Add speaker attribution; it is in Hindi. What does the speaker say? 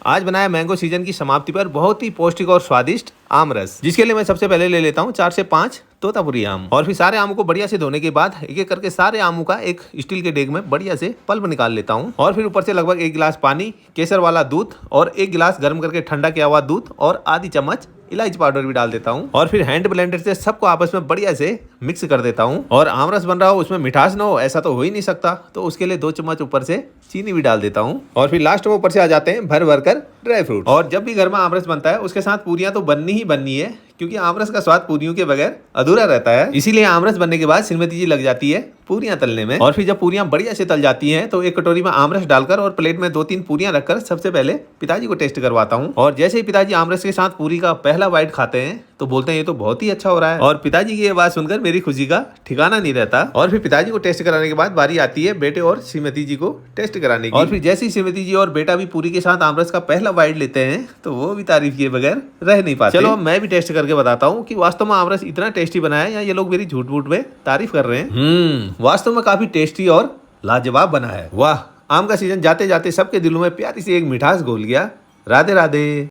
Speaker 1: आज बनाया मैंगो सीजन की समाप्ति पर बहुत ही पौष्टिक और स्वादिष्ट आम रस, जिसके लिए मैं सबसे पहले ले लेता हूँ 4 से 5 तोतापुरी आम। और फिर सारे आमों को बढ़िया से धोने के बाद एक एक करके सारे आमों का एक स्टील के डेग में बढ़िया से पल्प निकाल लेता हूँ। और फिर ऊपर से लगभग 1 गिलास पानी, केसर वाला दूध और 1 गिलास गर्म करके ठंडा किया हुआ दूध और आधी चम्मच इलायची पाउडर भी डाल देता हूँ। और फिर हैंड ब्लेंडर से सबको आपस में बढ़िया से मिक्स कर देता हूँ। और आम रस बन रहा हो उसमें मिठास ना हो ऐसा तो हो ही नहीं सकता, तो उसके लिए 2 चम्मच ऊपर से चीनी भी डाल देता हूँ। और फिर लास्ट में ऊपर से आ जाते हैं भर भर कर ड्राई फ्रूट। और जब भी घर में आमरस बनता है उसके साथ पूरियां तो बननी ही बननी है, क्योंकि आमरस का स्वाद पूरियों के बगैर अधूरा रहता है। इसीलिए आमरस बनने के बाद श्रीमती जी लग जाती है पूरियां तलने में। और फिर जब पूरियां बढ़िया से तल जाती हैं तो एक कटोरी में आमरस डालकर और प्लेट में 2-3 पूरियां रखकर सबसे पहले पिताजी को टेस्ट करवाता हूँ। और जैसे ही पिताजी आमरस के साथ पूरी का पहला बाइट खाते हैं तो बोलते हैं ये तो बहुत ही अच्छा हो रहा है। और पिताजी की ये बात सुनकर मेरी खुशी का ठिकाना नहीं रहता। और फिर पिताजी को टेस्ट कराने के बाद बारी आती है बेटे और श्रीमती जी को टेस्ट कराने की। और फिर जैसे ही श्रीमती जी और बेटा भी पूरी के साथ आमरस का पहला बाइट लेते हैं तो वो भी तारीफ किए बगैर रह नहीं पाते। चलो मैं भी टेस्ट करके बताता हूँ कि वास्तव में आमरस इतना टेस्टी बना है या ये लोग मेरी झूठ मूठ में तारीफ कर रहे हैं। वास्तव में काफी टेस्टी और लाजवाब बना है। वाह, आम का सीजन जाते जाते सबके दिलों में प्यारी सी एक मिठास घोल गया। राधे राधे।